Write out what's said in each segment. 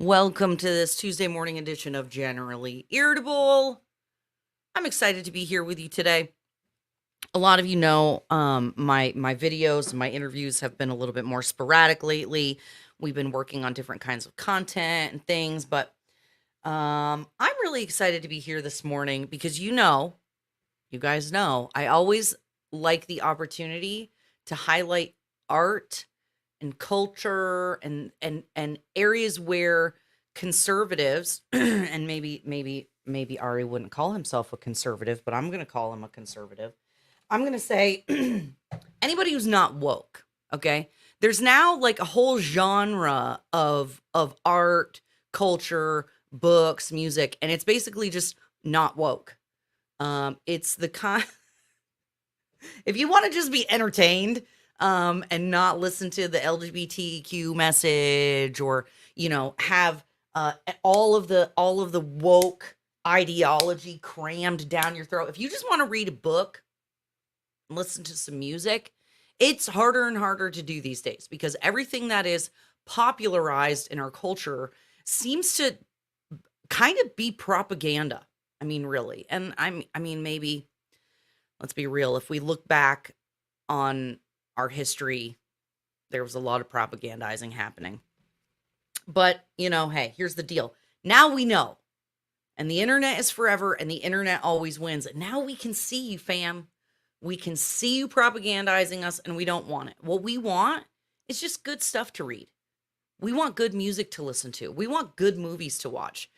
Welcome to this Tuesday morning edition of Generally Irritable. I'm excited to be here with you today. A lot of you know my videos, my interviews have been a little bit more sporadic lately. We've been working on different kinds of content and things, but I'm really excited to be here this morning because you guys know, I always like the opportunity to highlight art and culture and areas where conservatives and maybe Ari wouldn't call himself a conservative, but I'm going to call him a conservative. I'm going to say anybody who's not woke, okay? There's now like a whole genre of art, culture, books, music, and it's basically just not woke. It's the kind if you want to just be entertained and not listen to the LGBTQ message or, have all of the woke ideology crammed down your throat. If you just want to read a book and listen to some music, it's harder and harder to do these days because everything that is popularized in our culture seems to kind of be propaganda. I mean, really. And maybe let's be real. If we look back on our history, there was a lot of propagandizing happening. But, hey, here's the deal. Now we know. And the internet is forever and the internet always wins. Now we can see you, fam. We can see you propagandizing us and we don't want it. What we want is just good stuff to read. We want good music to listen to. We want good movies to watch.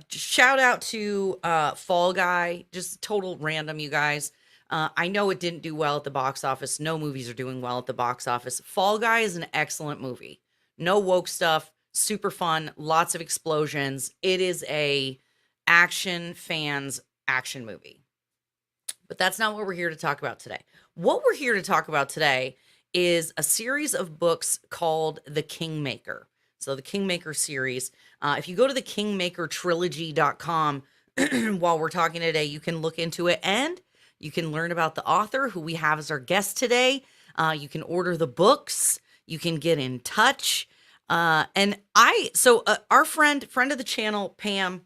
Shout out to Fall Guy, just total random, you guys. I know it didn't do well at the box office. No movies are doing well at the box office. Fall Guy is an excellent movie. No woke stuff, super fun, lots of explosions. It is a action fans action movie. But that's not what we're here to talk about today. What we're here to talk about today is a series of books called The Kingmaker. So the Kingmaker series. If you go to the kingmakertrilogy.com while we're talking today, you can look into it and you can learn about the author who we have as our guest today. You can order the books. You can get in touch. Our friend of the channel, Pam,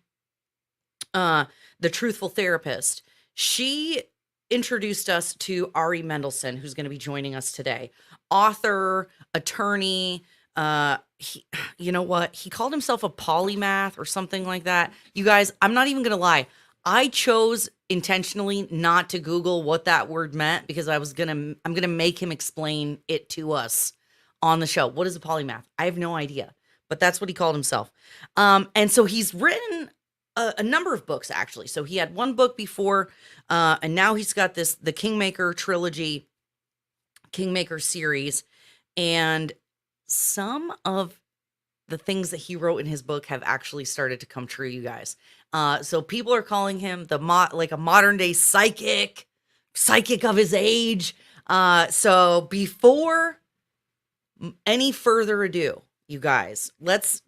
the Truthful Therapist, she introduced us to Ari Mendelson, who's going to be joining us today. Author, attorney, you know what? He called himself a polymath or something like that. You guys, I'm not even going to lie. I chose intentionally not to Google what that word meant because I'm going to make him explain it to us on the show. What is a polymath? I have no idea, but that's what he called himself. And so he's written a number of books actually. So he had one book before, and now he's got the Kingmaker trilogy, Kingmaker series, and some of the things that he wrote in his book have actually started to come true, you guys. So people are calling him like a modern day psychic of his age. So before any further ado, you guys, let's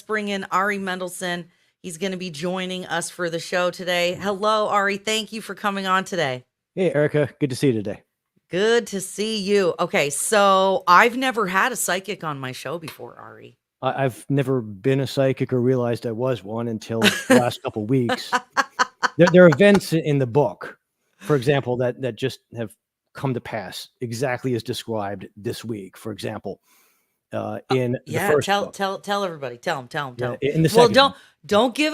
bring in Ari Mendelson. He's going to be joining us for the show today. Hello, Ari. Thank you for coming on today. Hey, Erica. Good to see you today. Good to see you. Okay, so I've never had a psychic on my show before, Ari. I've never been a psychic or realized I was one until the last couple of weeks. There are events in the book, for example, that just have come to pass exactly as described this week. For example, in the first book. Tell everybody. Tell them. In the second, don't give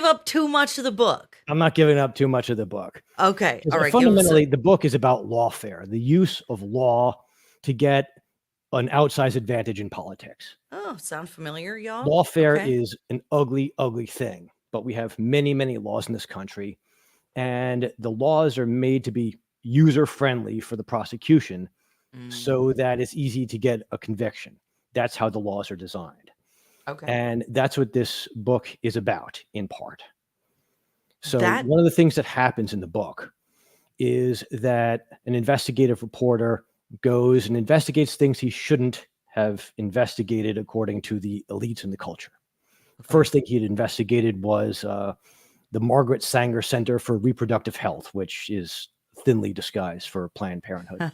up too much of the book. I'm not giving up too much of the book. Okay, all right. Fundamentally, the book is about lawfare, the use of law to get an outsized advantage in politics. Oh, sound familiar, y'all? Lawfare is an ugly, ugly thing, but we have many, many laws in this country, and the laws are made to be user-friendly for the prosecution so that it's easy to get a conviction. That's how the laws are designed. Okay. And that's what this book is about, in part. So one of the things that happens in the book is that an investigative reporter goes and investigates things he shouldn't have investigated according to the elites in the culture. Okay. First thing he had investigated was the Margaret Sanger Center for Reproductive Health, which is thinly disguised for Planned Parenthood.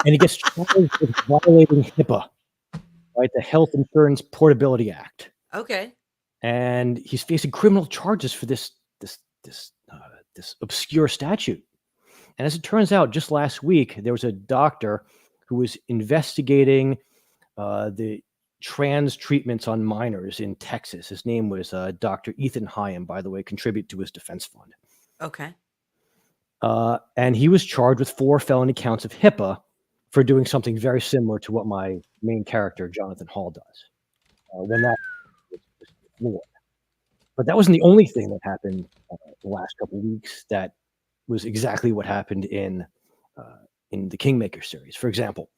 And he gets charged with violating HIPAA. right? The Health Insurance Portability Act. Okay. And he's facing criminal charges for this obscure statute. And as it turns out, just last week, there was a doctor who was investigating the trans treatments on minors in Texas. His name was Dr. Ethan Hyam, by the way, contribute to his defense fund. Okay. And he was charged with 4 felony counts of HIPAA for doing something very similar to what my main character, Jonathan Hall, does. When that was floored. But that wasn't the only thing that happened the last couple of weeks. That was exactly what happened in the Kingmaker series. For example,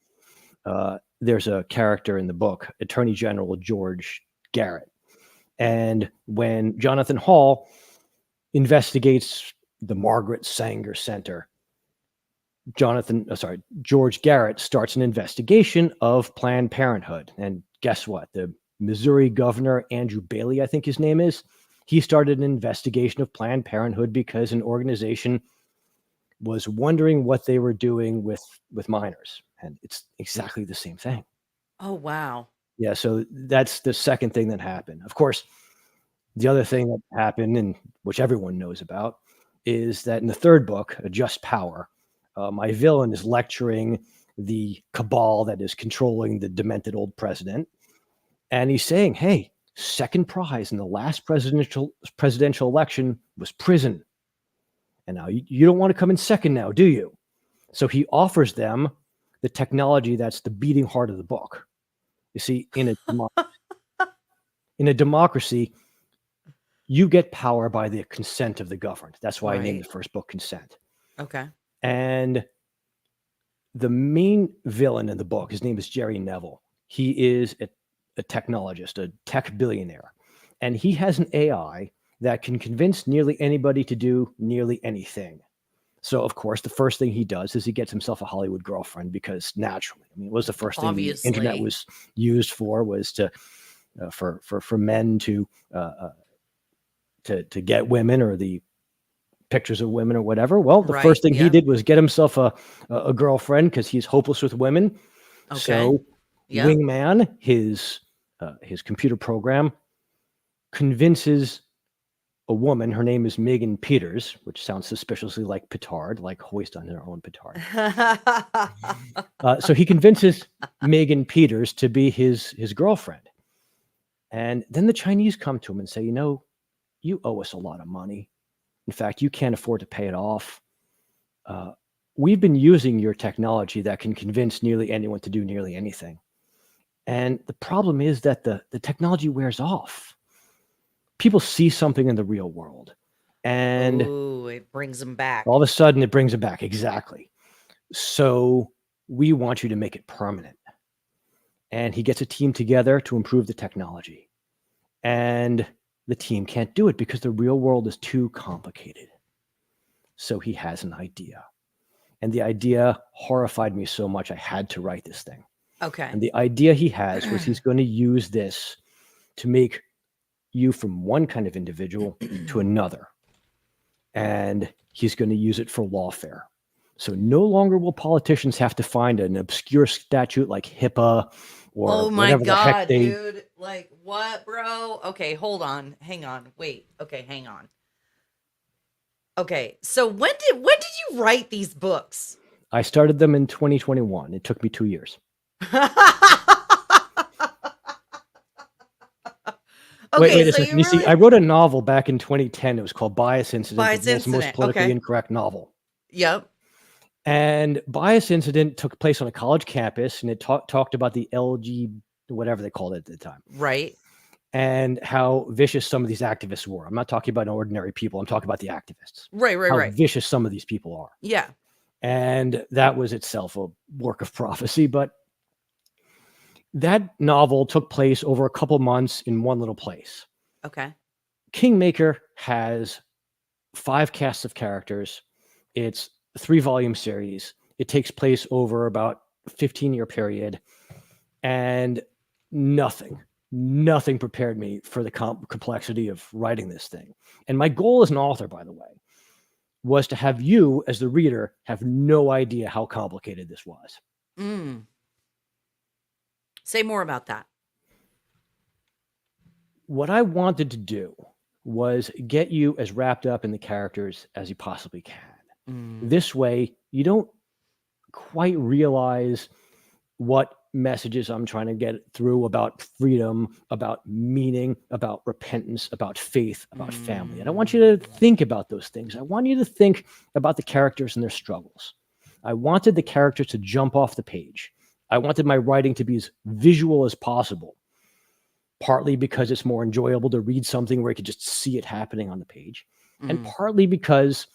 there's a character in the book, Attorney General George Garrett. And when Jonathan Hall investigates the Margaret Sanger Center, George Garrett starts an investigation of Planned Parenthood. And guess what? The Missouri governor, Andrew Bailey, I think his name is, he started an investigation of Planned Parenthood because an organization was wondering what they were doing with minors. And it's exactly the same thing. Oh, wow. Yeah, so that's the second thing that happened. Of course, the other thing that happened, and which everyone knows about, is that in the third book, A Just Power, my villain is lecturing the cabal that is controlling the demented old president. And he's saying, hey, second prize in the last presidential election was prison. And now you don't want to come in second now, do you? So he offers them the technology that's the beating heart of the book. You see, in a democracy, you get power by the consent of the governed. That's why I named the first book Consent. Okay. And the main villain in the book, his name is Jerry Neville. He is a technologist, a tech billionaire. And he has an AI that can convince nearly anybody to do nearly anything. So, of course, the first thing he does is he gets himself a Hollywood girlfriend because naturally, I mean, it was the first thing the internet was used for, was to for men to get women or the pictures of women or whatever. Well, the first thing he did was get himself a girlfriend because he's hopeless with women. Okay. So Wingman, his computer program, convinces a woman, her name is Megan Peters, which sounds suspiciously like petard, like hoist on their own petard. So he convinces Megan Peters to be his girlfriend. And then the Chinese come to him and say, you know, you owe us a lot of money. In fact, you can't afford to pay it off. We've been using your technology that can convince nearly anyone to do nearly anything. And the problem is that the technology wears off. People see something in the real world, and it brings them back. All of a sudden, it brings them back. Exactly. So we want you to make it permanent. And he gets a team together to improve the technology. And the team can't do it because the real world is too complicated. So he has an idea. And the idea horrified me so much, I had to write this thing. Okay. And the idea he has was he's going to use this to make you from one kind of individual to another. And he's going to use it for lawfare. So no longer will politicians have to find an obscure statute like HIPAA or oh my whatever God, the heck they... dude. Like what, bro? Okay, hold on. Hang on. Wait. Okay, hang on. Okay, so when did you write these books? I started them in 2021. It took me 2 years. Okay, wait a second. You see, I wrote a novel back in 2010. It was called Bias Incident. The most politically incorrect novel. Yep. And Bias Incident took place on a college campus, and it talked about the LG, whatever they called it at the time. Right. And how vicious some of these activists were. I'm not talking about ordinary people. I'm talking about the activists. Right. How vicious some of these people are. Yeah. And that was itself a work of prophecy, but that novel took place over a couple months in one little place. Okay. Kingmaker has 5 casts of characters. It's a 3-volume series. It takes place over about a 15-year period. And nothing prepared me for the complexity of writing this thing. And my goal as an author, by the way, was to have you, as the reader, have no idea how complicated this was. Say more about that. what I wanted to do was get you as wrapped up in the characters as you possibly can. Mm, This way, you don't quite realize what messages I'm trying to get through about freedom, about meaning, about repentance, about faith, about family. And I want you to mm. think about those things. I want you to think about the characters and their struggles. I wanted the characters to jump off the page. I wanted my writing to be as visual as possible, partly because it's more enjoyable to read something where you could just see it happening on the page, and Mm. partly because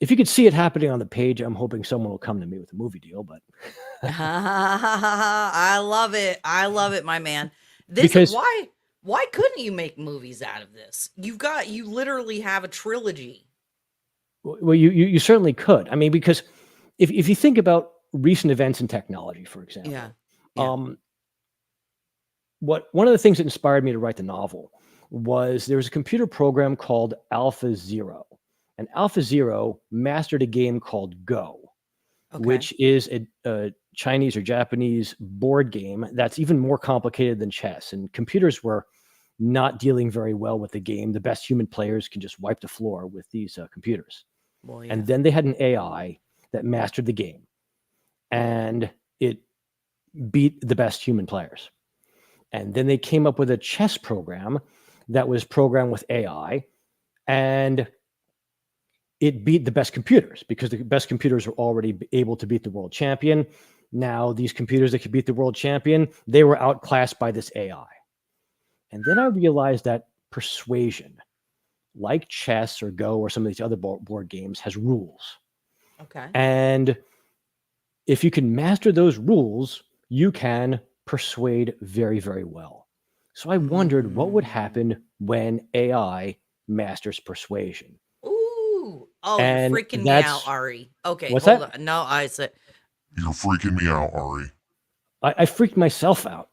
if you could see it happening on the page, I'm hoping someone will come to me with a movie deal. But I love it. I love it, my man. This because why couldn't you make movies out of this? You literally have a trilogy. well, you certainly could. I mean, because if you think about recent events in technology, for Yeah. example, Yeah. what one of the things that inspired me to write the novel was there was a computer program called Alpha Zero, and Alpha Zero mastered a game called Go, Okay. which is a Chinese or Japanese board game that's even more complicated than chess. And computers were not dealing very well with the game. The best human players can just wipe the floor with these computers. Well, And yeah. then they had an AI that mastered the game, and it beat the best human players. And then they came up with a chess program that was programmed with AI, and it beat the best computers because the best computers were already able to beat the world champion. Now, these computers that could beat the world champion, they were outclassed by this AI. And then I realized that persuasion, like chess or Go or some of these other board games, has rules. Okay. And if you can master those rules, you can persuade very, very well. So I wondered what would Mm. happen when AI masters persuasion. Ooh. Oh, you're And freaking me out, that's Ari. Okay, what's hold that? on. No, I said You're freaking me out, Ari. I freaked myself out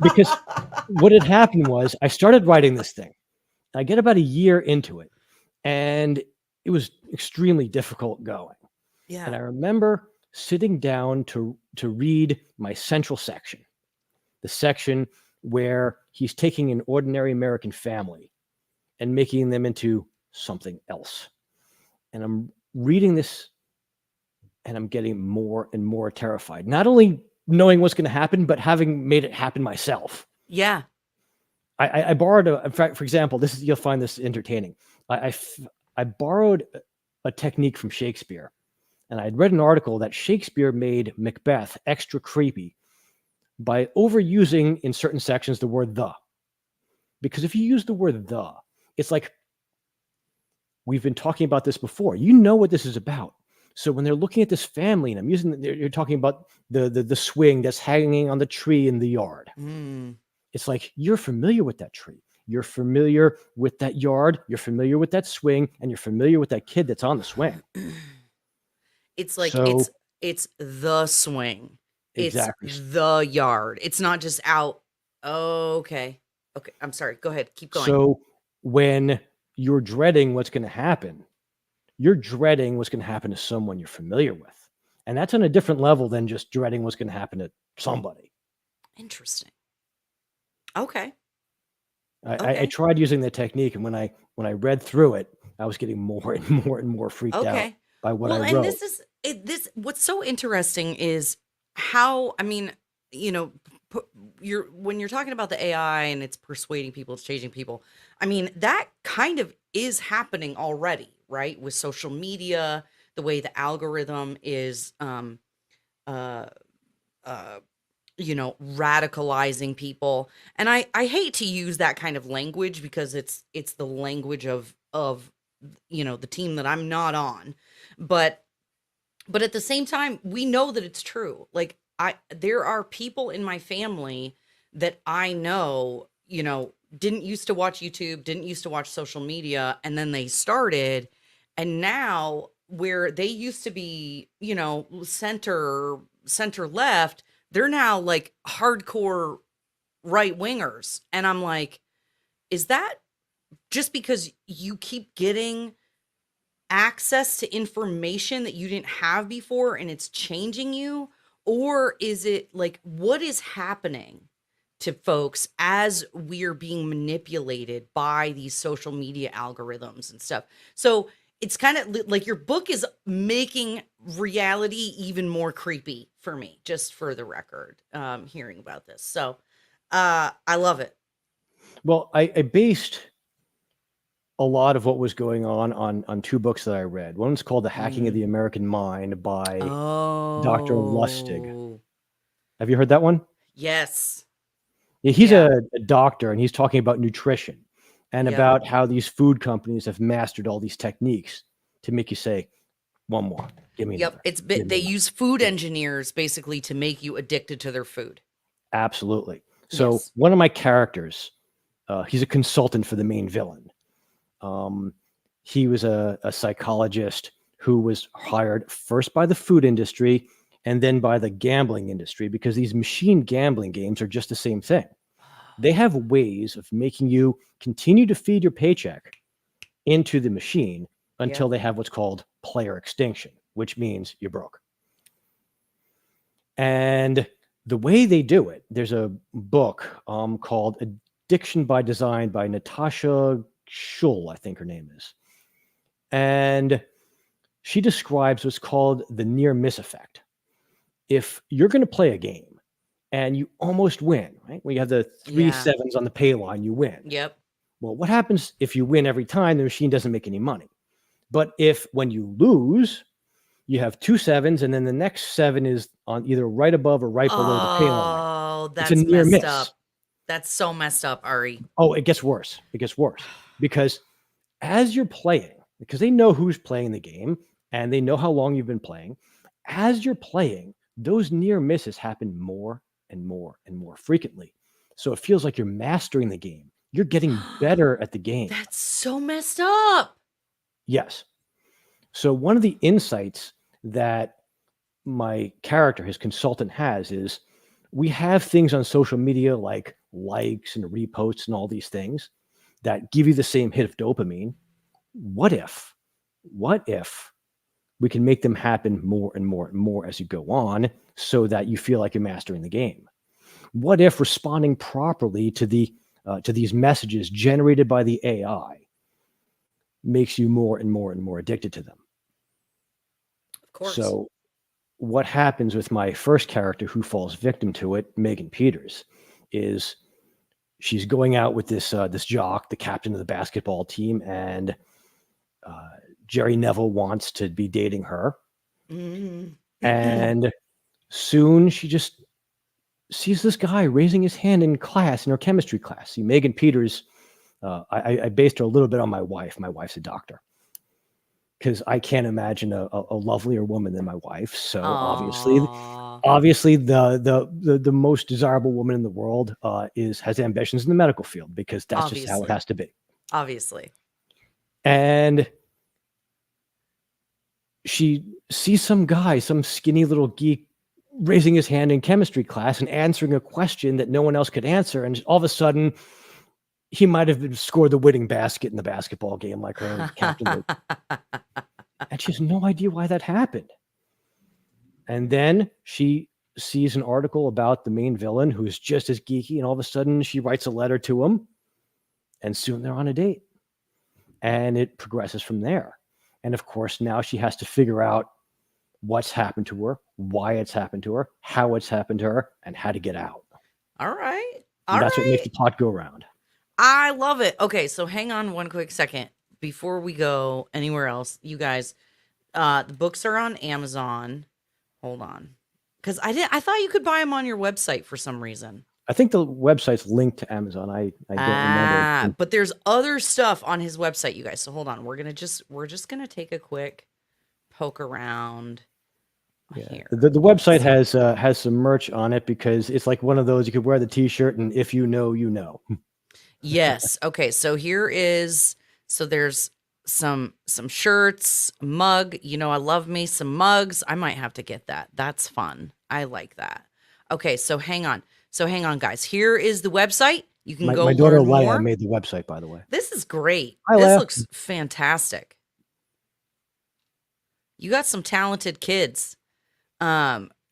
because what had happened was I started writing this thing. I get about a year into it, and it was extremely difficult going. And Yeah. I remember sitting down to read my central section, the section where he's taking an ordinary American family and making them into something else. And I'm reading this and I'm getting more and more terrified, not only knowing what's going to happen, but having made it happen myself. Yeah. I borrowed in fact, for example, this is, you'll find this entertaining. I borrowed a technique from Shakespeare, and I'd read an article that Shakespeare made Macbeth extra creepy by overusing in certain sections the word the. Because if you use the word the, it's like we've been talking about this before. You know what this is about. So when they're looking at this family, and I'm using, you're talking about the swing that's hanging on the tree in the yard. Mm. It's like you're familiar with that tree. You're familiar with that yard. You're familiar with that swing, and you're familiar with that kid that's on the swing. It's like So it's the swing. It's exactly. the yard. It's not just out. Oh, okay. Okay. I'm sorry. Go ahead. Keep going. So when you're dreading what's going to happen, you're dreading what's going to happen to someone you're familiar with. And that's on a different level than just dreading what's going to happen to somebody. Interesting. Okay. I Okay. tried using the technique, and when I read through it, I was getting more and more and more freaked out Okay. by what I Well, and wrote. this is this what's so interesting is how, I mean, you know, you're when you're talking about the AI and it's persuading people, it's changing people. I mean, that kind of is happening already, right? With social media, the way the algorithm is uh uh radicalizing people. And I hate to use that kind of language because it's the language of the team that I'm not on. But at the same time, we know that it's true. Like there are people in my family that I know, didn't used to watch YouTube, didn't used to watch social media, and then they started, and now where they used to be, center left, they're now like hardcore right wingers. And I'm like, is that just because you keep getting access to information that you didn't have before and it's changing you? Or is it like, what is happening to folks as we're being manipulated by these social media algorithms and stuff. So it's kind of like your book is making reality even more creepy for me, just for the record, hearing about this. So I love it. Well, I based a lot of what was going on two books that I read. One's called The Hacking of the American Mind by Dr. Lustig. Oh, Have you heard that one? yes. Yeah, he's Yeah. a doctor, and he's talking about nutrition and Yep. about how these food companies have mastered all these techniques to make you say, one more, give me Yep. another. They use food engineers basically to make you addicted to their food. Absolutely. So Yes. one of my characters, he's a consultant for the main villain. He was a psychologist who was hired first by the food industry and then by the gambling industry, because these machine gambling games are just the same thing. They have ways of making you continue to feed your paycheck into the machine until they have what's called player extinction, which means you're broke. And the way they do it, there's a book called Addiction by Design by Natasha Schull, I think her name is. And she describes what's called the near miss effect. If you're going to play a game and you almost win, right? When you have the three sevens on the pay line, you win. Yep. Well, what happens if you win every time? The machine doesn't make any money. But if when you lose, you have 2 sevens, and then the next 7 is on either right above or right below the pay line. Oh, that's It's a near messed miss. up. That's so messed up, Ari. Oh, it gets worse. It gets worse because as you're playing, because they know who's playing the game and they know how long you've been playing, as you're playing, those near misses happen more and more and more frequently. So it feels like you're mastering the game. You're getting better at the game. That's so messed up. Yes. So one of the insights that my character, his consultant, has is we have things on social media like likes and reposts and all these things that give you the same hit of dopamine. What if we can make them happen more and more and more as you go on so that you feel like you're mastering the game? What if responding properly to these messages generated by the AI makes you more and more and more addicted to them? Of course. So what happens with my first character who falls victim to it, Megan Peters, is she's going out with this jock, the captain of the basketball team, and Jerry Neville wants to be dating her. And soon she just sees this guy raising his hand in class, in her chemistry class. See, Megan Peters, I based her a little bit on my wife. My wife's a doctor. Because I can't imagine a lovelier woman than my wife. So obviously the most desirable woman in the world has ambitions in the medical field, because that's just how it has to be. Obviously. And she sees some guy, some skinny little geek, raising his hand in chemistry class and answering a question that no one else could answer. And all of a sudden, he might have scored the winning basket in the basketball game like her captain did. And she has no idea why that happened. And then she sees an article about the main villain who's just as geeky, and all of a sudden she writes a letter to him, and soon they're on a date. And it progresses from there. And of course, now she has to figure out what's happened to her, why it's happened to her, how it's happened to her, and how to get out. All right. That's what makes the plot go around. I love it. Okay, so hang on one quick second before we go anywhere else. You guys, the books are on Amazon. Hold on. Because I thought you could buy them on your website for some reason. I think the website's linked to Amazon. I don't remember. But there's other stuff on his website, you guys. So hold on. We're just gonna take a quick poke around. Here. The website has some merch on it, because it's like one of those you could wear the t-shirt and if you know, you know. Yes. Okay. So there's some shirts, mug. You know, I love me some mugs. I might have to get that. That's fun. I like that. Okay. So hang on, guys. Here is the website. You can go. My daughter learn more. Leia made the website, by the way. This is great. Hi, this Leia. looks fantastic. You got some talented kids.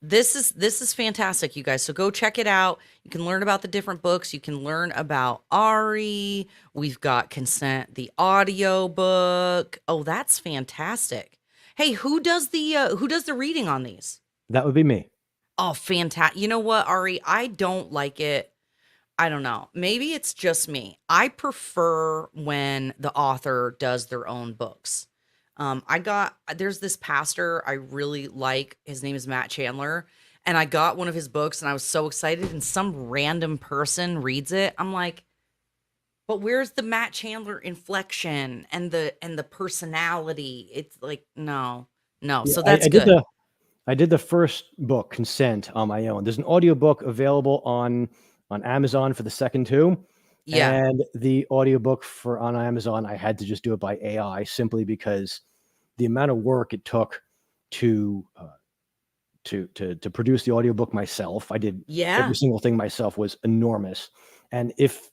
This is fantastic, you guys. So go check it out. You can learn about the different books. You can learn about Ari. We've got Consent, the audio book. Oh, that's fantastic. Hey, who does the reading on these? That would be me. Oh, fantastic. You know what, Ari? I don't like it. I don't know. Maybe it's just me. I prefer when the author does their own books. There's this pastor I really like. His name is Matt Chandler. And I got one of his books and I was so excited. And some random person reads it. I'm like, but where's the Matt Chandler inflection and the personality? It's like, no. Yeah, So that's good. I did the first book, Consent, on my own. There's an audiobook available on Amazon for the second two. Yeah. And the audiobook on Amazon, I had to just do it by AI simply because the amount of work it took to produce the audiobook myself. I did every single thing myself, was enormous. And if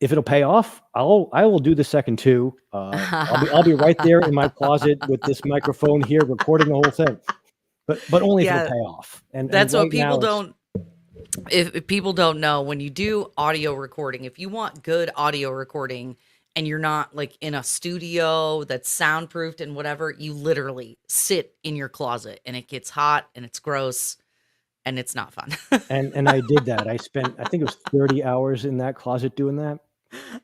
it'll pay off, I will do the second two. I'll be right there in my closet with this microphone here recording the whole thing. But only if it'll pay off. And that's right what people don't. If people don't know, when you do audio recording, if you want good audio recording and you're not like in a studio that's soundproofed and whatever, you literally sit in your closet and it gets hot and it's gross and it's not fun. and I did that. I spent, I think it was 30 hours in that closet doing that.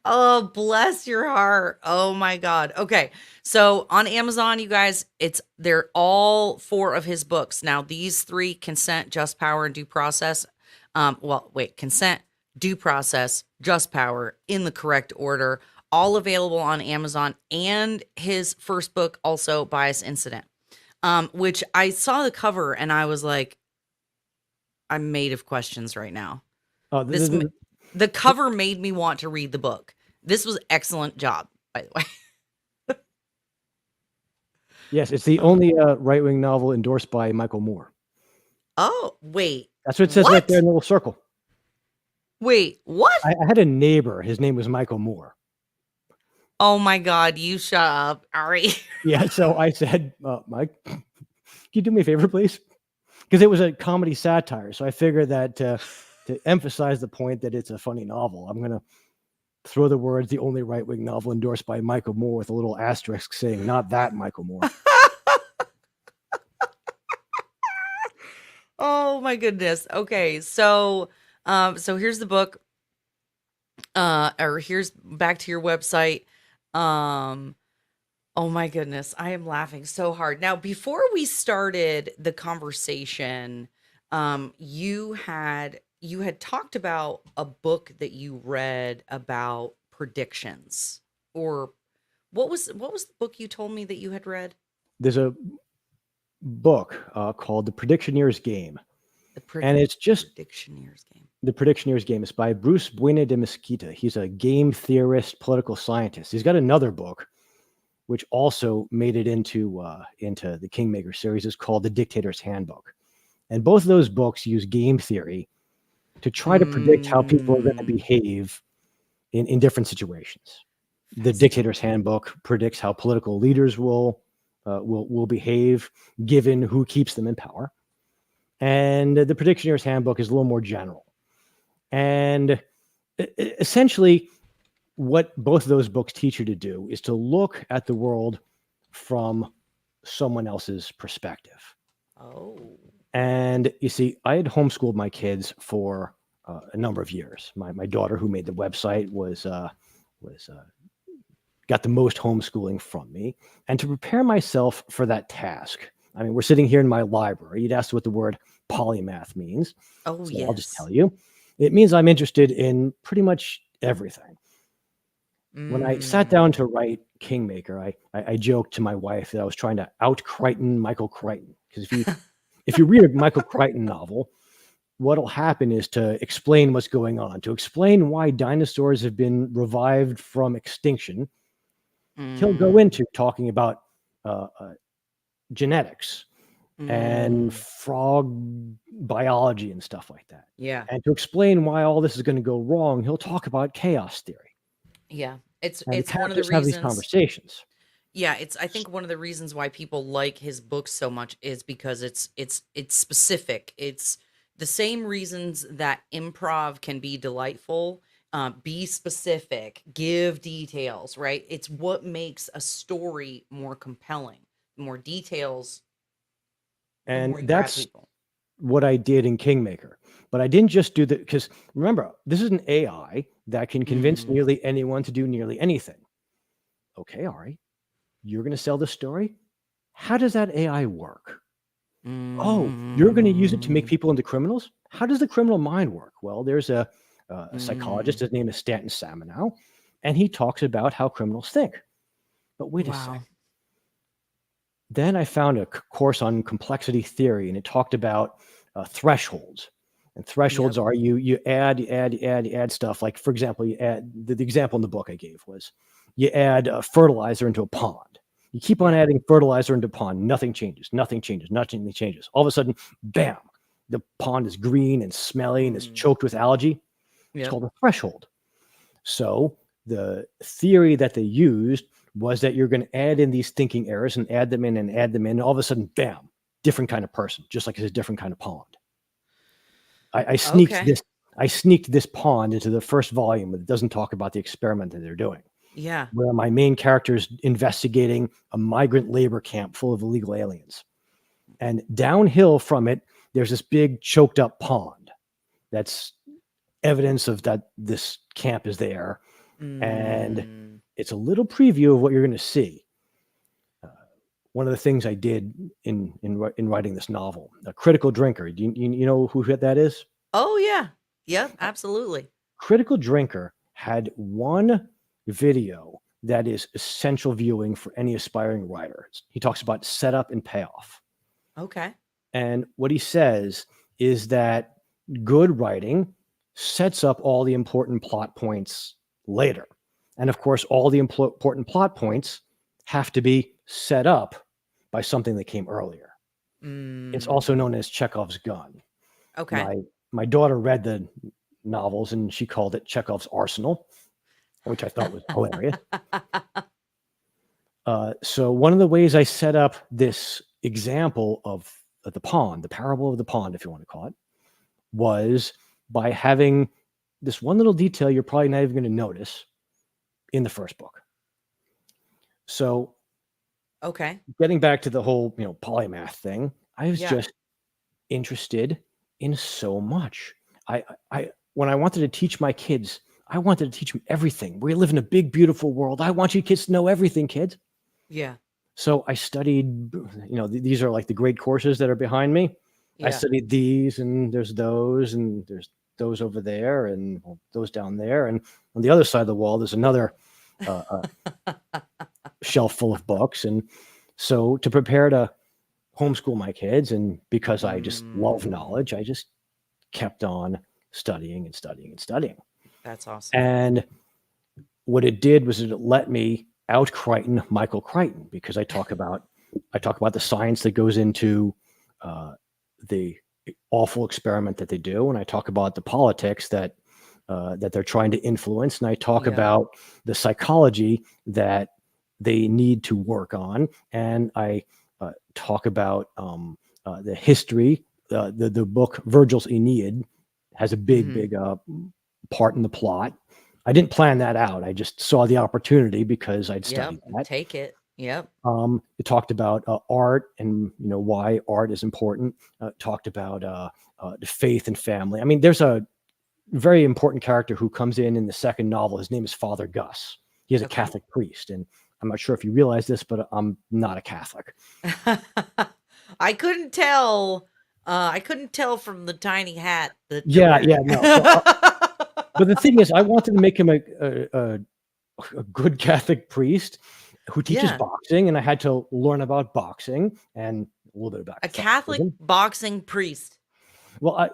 Oh, bless your heart. Oh my God. Okay. So on Amazon, you guys, they're all 4 of his books. Now, these 3, Consent, Just Power, and Due Process. Consent, Due Process, Just Power, in the correct order, all available on Amazon, and his first book, also Bias Incident, which I saw the cover and I was like, I'm made of questions right now. The cover made me want to read the book. This was excellent job, by the way. Yes, it's the only right-wing novel endorsed by Michael Moore. Oh, wait. That's what it says right there in the little circle. Wait, what? I had a neighbor. His name was Michael Moore. Oh my God, you shut up, Ari. Yeah, so I said, Mike, can you do me a favor, please? Because it was a comedy satire. So I figured that to emphasize the point that it's a funny novel, I'm going to throw the words, the only right-wing novel endorsed by Michael Moore, with a little asterisk saying, not that Michael Moore. Oh my goodness. Okay. So here's the book. Or here's back to your website. Oh my goodness. I am laughing so hard. Now, before we started the conversation, you had talked about a book that you read about predictions, or what was the book you told me that you had read? There's a book called The Predictioneer's Game. And it's just Predictioneer's Game. The Predictioneer's Game is by Bruce Buena de Mesquita. He's a game theorist, political scientist. He's got another book, which also made it into the Kingmaker series. It's called The Dictator's Handbook. And both of those books use game theory to try to predict how people are going to behave in different situations. The Dictator's Handbook predicts how political leaders will behave given who keeps them in power. And the Predictioneer's Handbook is a little more general. And essentially, what both of those books teach you to do is to look at the world from someone else's perspective. Oh. And you see, I had homeschooled my kids for a number of years. My daughter, who made the website, got the most homeschooling from me. And to prepare myself for that task, I mean, we're sitting here in my library. You'd ask what the word polymath means. Oh, so yes. I'll just tell you. It means I'm interested in pretty much everything. When I sat down to write Kingmaker, I joked to my wife that I was trying to out-Crichton Michael Crichton. Because if you read a Michael Crichton novel, what'll happen is to explain what's going on, to explain why dinosaurs have been revived from extinction. He'll go into talking about genetics and frog biology and stuff like that. Yeah. And to explain why all this is going to go wrong, he'll talk about chaos theory. Yeah. It's And one of the characters have these reasons conversations. Yeah, I think one of the reasons why people like his books so much is because it's specific. It's the same reasons that improv can be delightful. Be specific, give details, right? It's what makes a story more compelling. More details, the And more you grab that's people. what I did in Kingmaker. But I didn't just do that because remember, this is an AI that can convince Mm, nearly anyone to do nearly anything. Okay, Ari, you're going to sell this story? How does that AI work? Oh, you're going to use it to make mm, people into criminals? How does the criminal mind work? Well, there's a psychologist. mm. His name is Stanton Saminow, and he talks about how criminals think. But wait a Wow. second. Then I found a course on complexity theory, and it talked about thresholds. And thresholds Yep. are you add stuff. Like, for example, you add the example in the book I gave was you add fertilizer into a pond. You keep on Yeah. adding fertilizer into a pond. Nothing changes. Nothing changes. Nothing changes. All of a sudden, bam, the pond is green and smelly and is Mm, choked with algae. It's yep. called a threshold. So the theory that they used was that you're going to add in these thinking errors and add them in and add them in. And all of a sudden, bam, different kind of person, just like it's a different kind of pond. I sneaked Okay. this. I sneaked this pond into the first volume, but it doesn't talk about the experiment that they're doing, Yeah. where my main character is investigating a migrant labor camp full of illegal aliens. And downhill from it, there's this big choked up pond. That's evidence of that this camp is there. And Mm. it's a little preview of what you're going to see. Uh, One of the things I did in writing this novel, a critical drinker. Do you know who that is? Oh yeah. Yep, absolutely. Critical Drinker had one video that is essential viewing for any aspiring writer. He talks about setup and payoff. Okay. And what he says is that good writing sets up all the important plot points later. And of course, all the important plot points have to be set up by something that came earlier. It's also known Mm. as Chekhov's gun. Okay. My daughter read the novels and she called it Chekhov's arsenal, which I thought was hilarious. So one of the ways I set up this example of the pond, the parable of the pond, if you want to call it, was by having this one little detail you're probably not even going to notice in the first book. So Okay. getting back to the whole, polymath thing, I was Yeah. just interested in so much. I when I wanted to teach my kids, I wanted to teach them everything. We live in a big, beautiful world. I want you kids to know everything, kids. Yeah. So I studied, these are like the great courses that are behind me. I Yeah. studied these, and there's those over there, and those down there, and on the other side of the wall, there's another shelf full of books. And so to prepare to homeschool my kids, and because I just love Mm. knowledge, I just kept on studying and studying and studying. That's awesome. And what it did was it let me out Crichton Michael Crichton, because I talk about the science that goes into the awful experiment that they do, and I talk about the politics that they're trying to influence, and I talk Yeah. about the psychology that they need to work on, and I talk about the history. The book Virgil's Aeneid has a big Mhm. part in the plot. I didn't plan that out. I just saw the opportunity because I'd Yep. studied that. Take it. Yep. It talked about art and why art is important. Talked about the faith and family. I mean, there's a very important character who comes in the second novel. His name is Father Gus. He is a Okay. Catholic priest, and I'm not sure if you realize this, but I'm not a Catholic. I couldn't tell. I couldn't tell from the tiny hat that you're Yeah, yeah, wearing. no. So, but the thing is, I wanted to make him a good Catholic priest who teaches Yeah. boxing, and I had to learn about boxing and a little bit about A Catholic Catholicism. boxing priest. Well,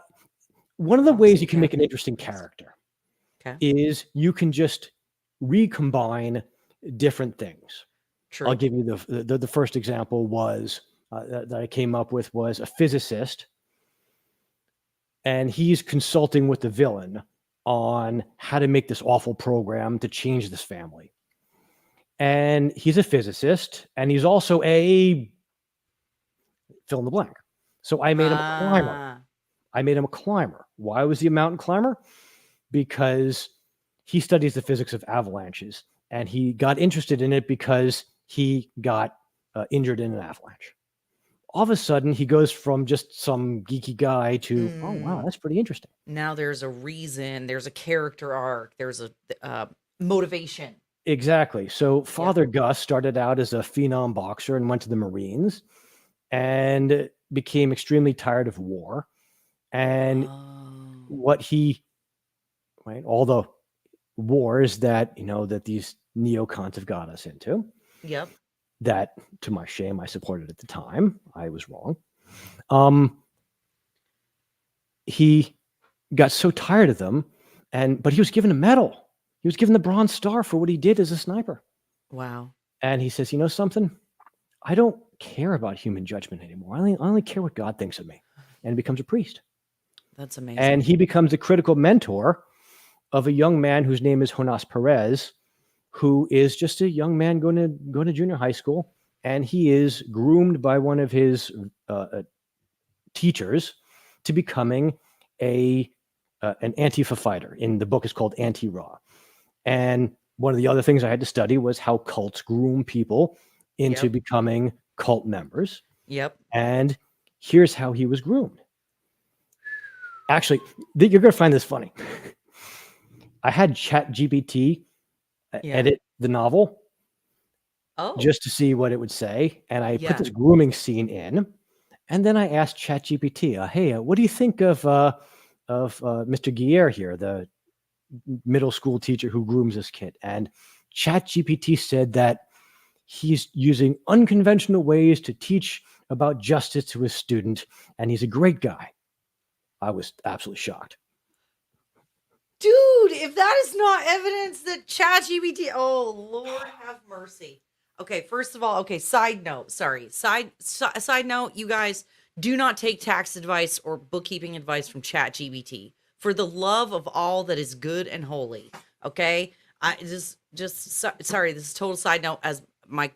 one of the ways Boxing you can make an Catholic interesting priest. character Okay. is you can just recombine different things. I'll True. give you the first example was that I came up with was a physicist, and he's consulting with the villain on how to make this awful program to change this family. and he's a physicist, and he's also a fill in the blank. So I made him a climber. I made him a climber. Why was he a mountain climber? Because he studies the physics of avalanches, and he got interested in it because he got injured in an avalanche. All of a sudden, he goes from just some geeky guy to, oh, wow, that's pretty interesting. Now there's a reason, there's a character arc, there's a motivation. Exactly. So Father Gus started out as a phenom boxer and went to the Marines and became extremely tired of war. And what he, right, all the wars that, that these neocons have got us into. Yep. That, to my shame, I supported at the time. I was wrong. He got so tired of them, but he was given a medal. He was given the Bronze Star for what he did as a sniper. Wow. And he says, you know something? I don't care about human judgment anymore. I only care what God thinks of me. And becomes a priest. That's amazing. And he becomes a critical mentor of a young man whose name is Jonas Perez, who is just a young man going to junior high school, and he is groomed by one of his teachers to becoming an Antifa fighter. In the book, is called Anti-Raw. And one of the other things I had to study was how cults groom people into becoming cult members. Yep. And here's how he was groomed. Actually, you're going to find this funny. I had ChatGPT edit the novel just to see what it would say. And I put this grooming scene in. And then I asked ChatGPT, hey, what do you think of Mr. Guerre here, the middle school teacher who grooms this kid? And ChatGPT said that he's using unconventional ways to teach about justice to his student, and he's a great guy. I was absolutely shocked. Dude, if that is not evidence that ChatGPT, oh, Lord have mercy. Okay, first of all, side note, side note, you guys, do not take tax advice or bookkeeping advice from ChatGPT. For the love of all that is good and holy, okay? Sorry, this is total side note. As my,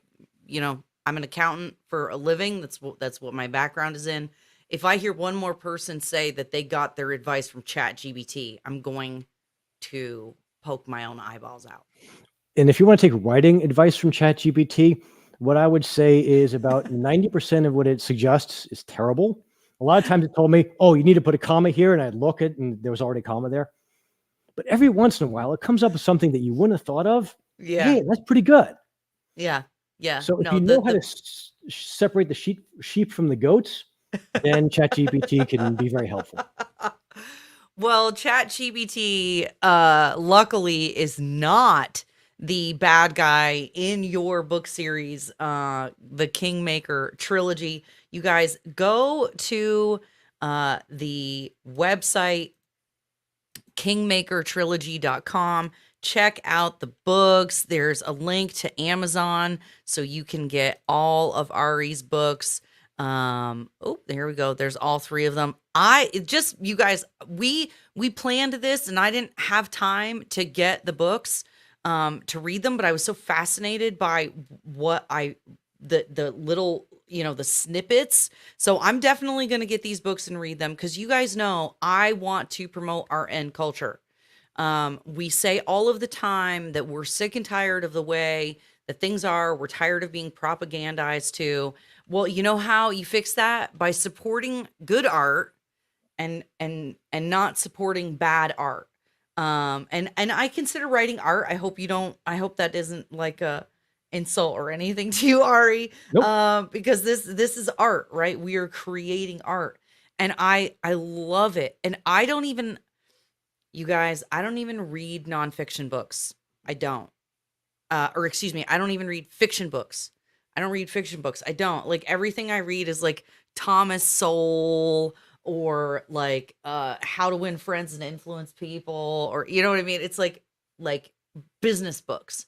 I'm an accountant for a living. That's what my background is in. If I hear one more person say that they got their advice from ChatGPT, I'm going to poke my own eyeballs out. And if you want to take writing advice from ChatGPT, what I would say is about 90% of what it suggests is terrible. A lot of times it told me, oh, you need to put a comma here, and I'd look at, and there was already a comma there. But every once in a while, it comes up with something that you wouldn't have thought of. Yeah. Hey, that's pretty good. Yeah. Yeah. So if you know how to separate the sheep from the goats, then ChatGPT can be very helpful. Well, ChatGPT, luckily, is not the bad guy in your book series, the Kingmaker trilogy. You guys go to the website kingmakertrilogy.com. Check out the books. There's a link to Amazon so you can get all of Ari's books. Oh, there we go. There's all three of them. You guys, we planned this and I didn't have time to get the books to read them, but I was so fascinated by the little, the snippets. So I'm definitely going to get these books and read them because you guys know I want to promote art and culture. We say all of the time that we're sick and tired of the way that things are. We're tired of being propagandized to. Well, you know how you fix that? By supporting good art and not supporting bad art. And I consider writing art. I hope that isn't like a insult or anything to you, Ari. Nope. Because this is art, right? We are creating art. And I love it. And you guys, I don't even read nonfiction books. I don't. Or excuse me, I don't even read fiction books. I don't read fiction books. I don't. Like everything I read is like Thomas Sowell or like How to Win Friends and Influence People, or you know what I mean? It's like business books.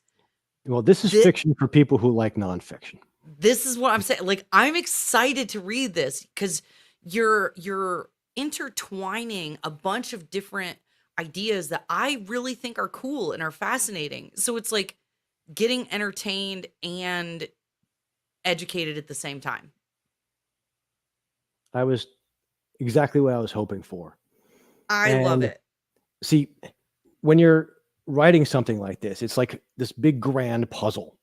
Well, this is fiction for people who like nonfiction. This is what I'm saying. Like I'm excited to read this because you're intertwining a bunch of different ideas that I really think are cool and are fascinating. So it's like getting entertained and educated at the same time. I was exactly what I was hoping for. I love And it. see, when you're writing something like this, it's like this big grand puzzle.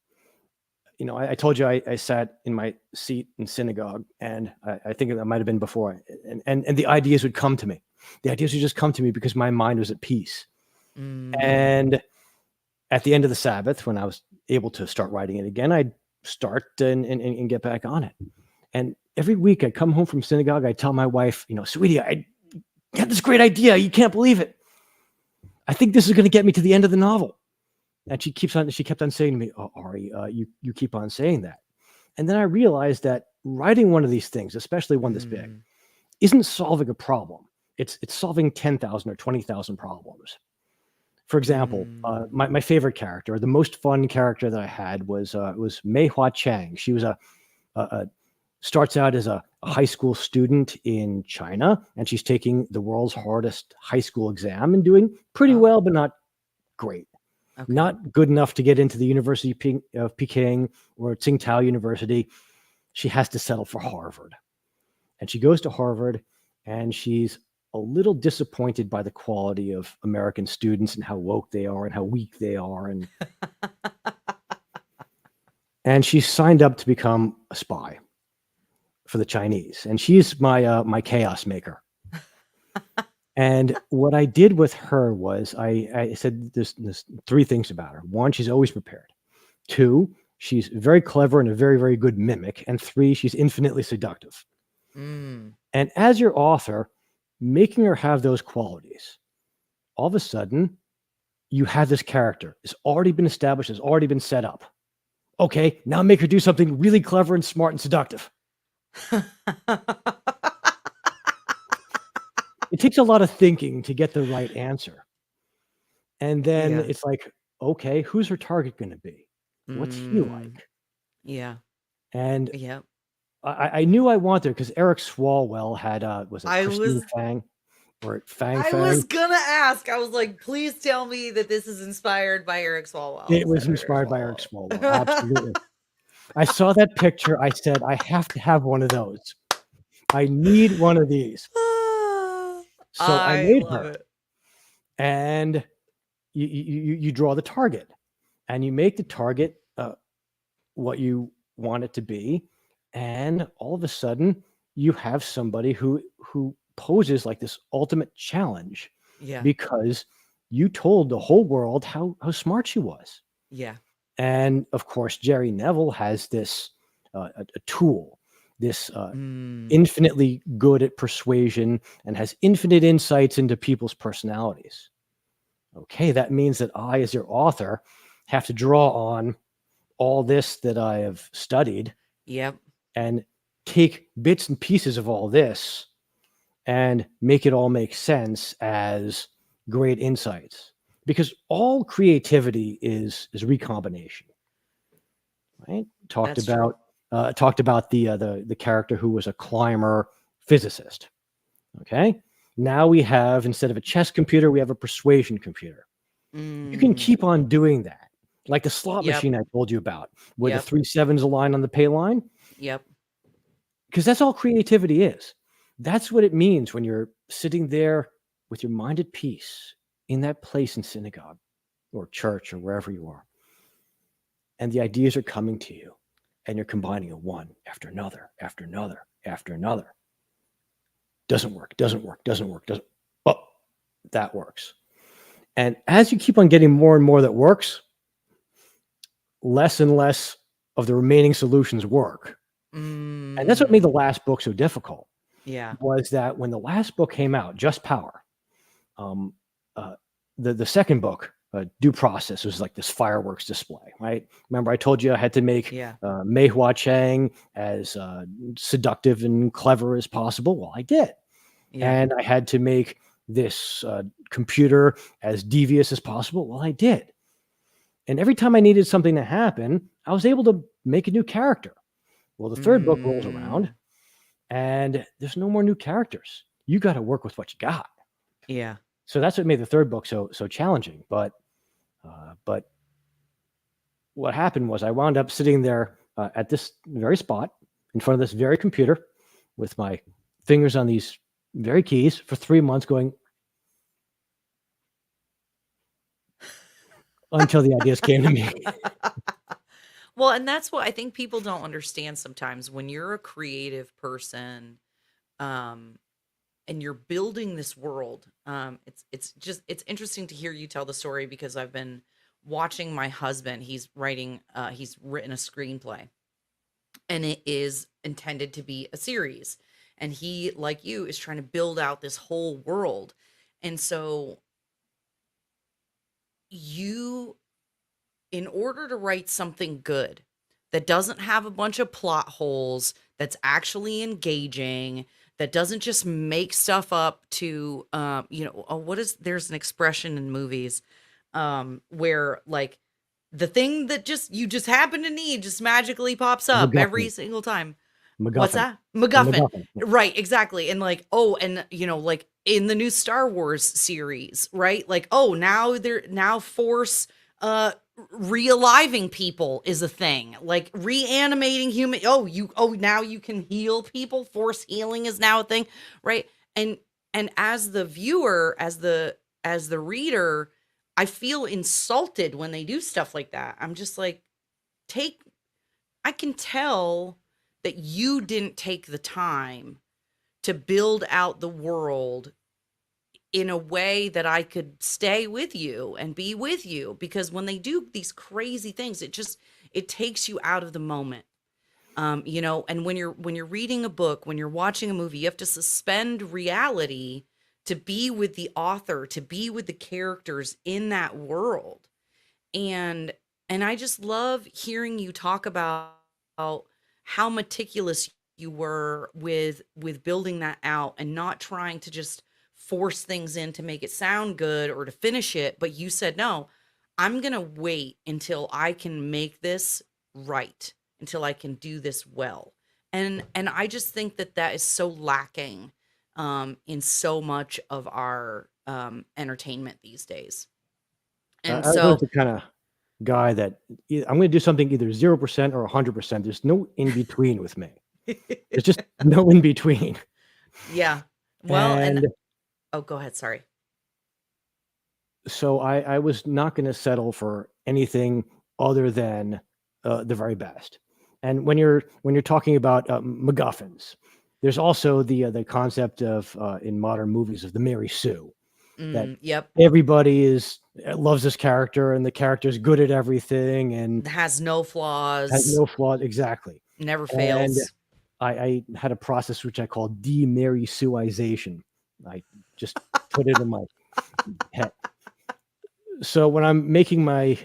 You know, I told you I sat in my seat in synagogue, and I think that might have been before, and the ideas would come to me. The ideas would just come to me because my mind was at peace. And at the end of the Sabbath, when I was able to start writing it again, I'd start and get back on it. And every week I'd come home from synagogue, I'd tell my wife, you know, sweetie, I got this great idea. You can't believe it. I think this is going to get me to the end of the novel. And she kept on saying to me, oh, Ari, you keep on saying that. And then I realized that writing one of these things, especially one this big, isn't solving a problem. It's solving 10,000 or 20,000 problems. For example, my favorite character, the most fun character that I had was Mei Hua Chang. She was starts out as a high school student in China, and she's taking the world's hardest high school exam and doing pretty well, but not great. Okay. Not good enough to get into the University of Peking or Tsingtao University. She has to settle for Harvard. And she goes to Harvard, and she's a little disappointed by the quality of American students and how woke they are and how weak they are. And she signed up to become a spy for the Chinese. And she's my chaos maker. And what I did with her was I said there's three things about her. One, she's always prepared. Two, she's very clever and a very, very good mimic. And three, she's infinitely seductive. And as your author, making her have those qualities, all of a sudden, you have this character. It's already been established. It's already been set up. Okay, now make her do something really clever and smart and seductive. It takes a lot of thinking to get the right answer. And then it's like, okay, who's her target going to be? What's he like? Yeah. And I knew I wanted her because Eric Swalwell had, was it Christine Fang? Or Fang Fang? I was going to ask. I was like, please tell me that this is inspired by Eric Swalwell. It was inspired by Eric Swalwell. Absolutely. I saw that picture. I said, I have to have one of those. I need one of these. So I made her. It. And you draw the target, and you make the target what you want it to be. And all of a sudden you have somebody who poses like this ultimate challenge because you told the whole world how smart she was. Yeah. And of course, Jerry Neville has this a tool, this infinitely good at persuasion and has infinite insights into people's personalities. Okay, that means that I, as your author, have to draw on all this that I have studied. Yep. And take bits and pieces of all this and make it all make sense as great insights. Because all creativity is recombination, right? Talked about the character who was a climber physicist. Okay, now we have, instead of a chess computer, we have a persuasion computer. You can keep on doing that, like the slot machine I told you about, where the 3 7s align on the pay line. Yep. Because that's all creativity is. That's what it means when you're sitting there with your mind at peace in that place in synagogue or church or wherever you are. And the ideas are coming to you, and you're combining it one after another, after another, after another. Doesn't work. Oh, that works. And as you keep on getting more and more that works, less and less of the remaining solutions work. And that's what made the last book so difficult. Yeah. Was that when the last book came out, Just Power, the second book, Due Process, was like this fireworks display, right? Remember, I told you I had to make Mei Hua Chang as seductive and clever as possible. Well, I did. Yeah. And I had to make this computer as devious as possible. Well, I did. And every time I needed something to happen, I was able to make a new character. Well, the third book rolls around, and there's no more new characters. You got to work with what you got. Yeah. So that's what made the third book so challenging. But what happened was I wound up sitting there at this very spot in front of this very computer with my fingers on these very keys for 3 months going until the ideas came to me. Well, and that's what I think people don't understand sometimes when you're a creative person, um, and you're building this world. It's interesting to hear you tell the story because I've been watching my husband. He's written a screenplay, and it is intended to be a series. And he, like you, is trying to build out this whole world. And so you, in order to write something good that doesn't have a bunch of plot holes, that's actually engaging, that doesn't just make stuff up to, there's an expression in movies, where like the thing that you just happen to need just magically pops up every MacGuffin. single time. MacGuffin. What's that? The MacGuffin. MacGuffin. Right, exactly. And like, oh, and like in the new Star Wars series, right? Like, oh, now Force realiving people is a thing. Like reanimating human. Now you can heal people. Force healing is now a thing, right? And as the viewer, as the reader, I feel insulted when they do stuff like that. I'm just like, I can tell that you didn't take the time to build out the world in a way that I could stay with you and be with you, because when they do these crazy things, it takes you out of the moment. And when you're reading a book, when you're watching a movie, you have to suspend reality to be with the author, to be with the characters in that world. And I just love hearing you talk about how meticulous you were with building that out and not trying to just force things in to make it sound good or to finish it, but you said, no, I'm going to wait until I can make this right, until I can do this well. And I just think that is so lacking in so much of our entertainment these days. And I was so the kind of guy that I'm going to do something either 0% or 100%. There's no in between with me. There's just no in between. yeah. Well, And oh, go ahead. Sorry. so I was not going to settle for anything other than the very best. And when you're talking about MacGuffins, there's also the concept of in modern movies of the Mary Sue, that Yep. everybody loves this character and the character's good at everything and Has no flaws. has no flaws. Exactly. Never And fails. I had a process which I call de-Mary Sueization. I just put it in my head. So when I'm making my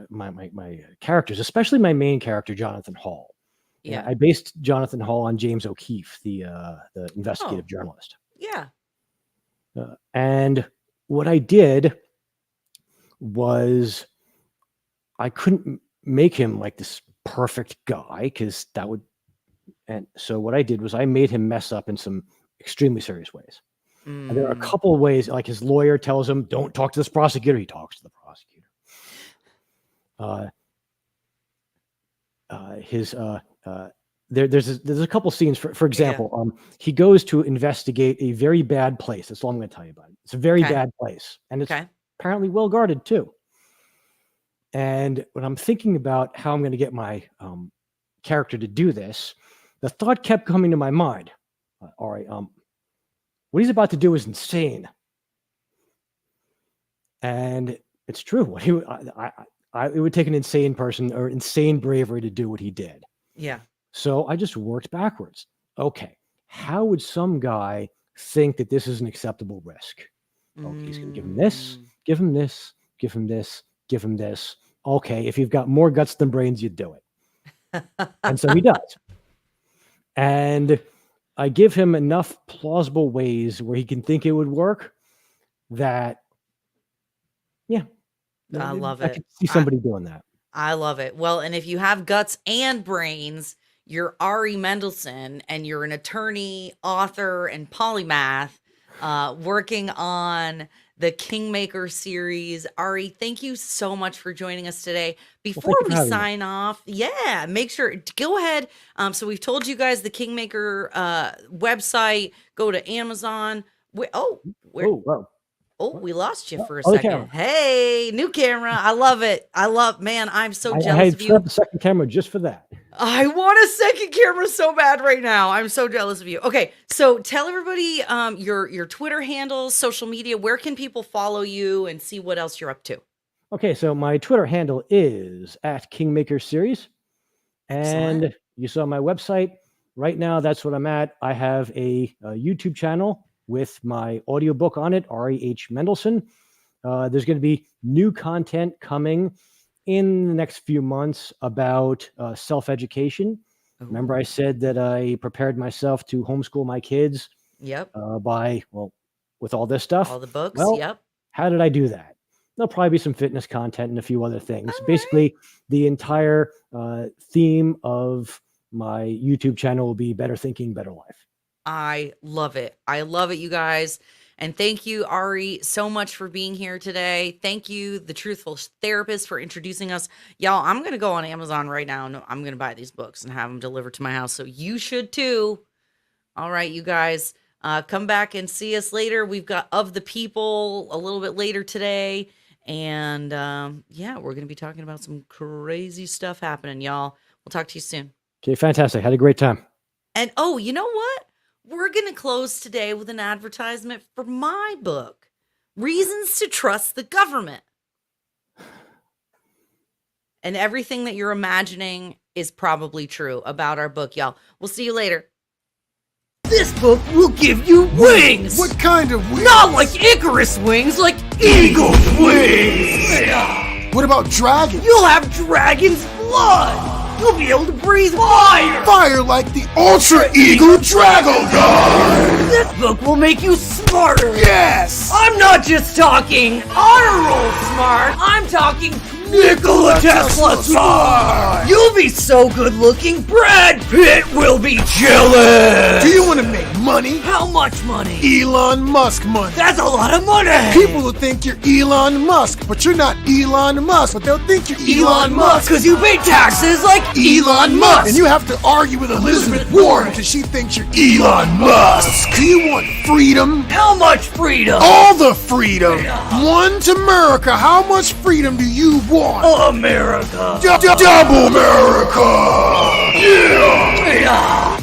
my characters, especially my main character, Jonathan Hall, Yeah. I based Jonathan Hall on James O'Keefe, the investigative journalist. Yeah. And what I did was I couldn't make him like this perfect guy because that would. And so what I did was I made him mess up in some extremely serious ways. And there are a couple of ways, like his lawyer tells him, don't talk to this prosecutor. He talks to the prosecutor. There's a couple scenes, for example, he goes to investigate a very bad place. That's all I'm going to tell you about it. It's a very bad place. And it's apparently well guarded too. And when I'm thinking about how I'm going to get my character to do this, the thought kept coming to my mind. All right, what he's about to do is insane. And it's true. It would take an insane person or insane bravery to do what he did. Yeah. So I just worked backwards. Okay, how would some guy think that this is an acceptable risk? Okay, he's going to give him this, give him this, give him this, give him this. Okay, if you've got more guts than brains, you do it. And so he does. And I give him enough plausible ways where he can think it would work that, yeah. I love it. I could see somebody doing that. I love it. Well, and if you have guts and brains, you're Ari Mendelson and you're an attorney, author, and polymath working on the Kingmaker series. Ari, thank you so much for joining us today. Before Well, we sign off, make sure to go ahead. So we've told you guys the Kingmaker website. Go to Amazon. We lost you for a second. Camera. Hey, new camera. I love it. Man, I'm so jealous I of you. set up the second camera just for that. I want a second camera so bad right now. I'm so jealous of you. Okay, so tell everybody your Twitter handles, social media. Where can people follow you and see what else you're up to? Okay, so my Twitter handle is @Kingmaker Series. And you saw my website. Right now, that's what I'm at. I have a YouTube channel with my audiobook on it, R.E.H. Mendelson. There's going to be new content coming in the next few months about self-education. Remember I said that I prepared myself to homeschool my kids with all this stuff? All the books, How did I do that? There'll probably be some fitness content and a few other things. Basically, the entire theme of my YouTube channel will be Better Thinking, Better Life. I love it. I love it, you guys. And thank you, Ari, so much for being here today. Thank you, The Truthful Therapist, for introducing us. Y'all, I'm going to go on Amazon right now, and I'm going to buy these books and have them delivered to my house. So you should too. All right, you guys, come back and see us later. We've got Of the People a little bit later today. And we're going to be talking about some crazy stuff happening, y'all. We'll talk to you soon. Okay, fantastic. Had a great time. And you know what? We're going to close today with an advertisement for my book, Reasons to Trust the Government. And everything that you're imagining is probably true about our book, y'all. We'll see you later. This book will give you wings! What kind of wings? Not like Icarus wings, like eagle's wings! What about dragons? You'll have dragon's blood! You'll be able to breathe fire! Fire like the Ultra Eagle Drago God! This book will make you smarter! Yes! I'm not just talking honor roll smart, I'm talking Nikola Tesla smart! You'll be so good looking, Brad Pitt will be jealous! Do you want to make money? How much money? Elon Musk money. That's a lot of money! People will think you're Elon Musk, but you're not Elon Musk, but they'll think you're Elon Musk, because you pay taxes like Elon Musk! And you have to argue with Elizabeth Warren because she thinks you're Elon Musk! Do you want freedom? How much freedom? All the freedom! One to America, how much freedom do you want? America! Double America! Yeah!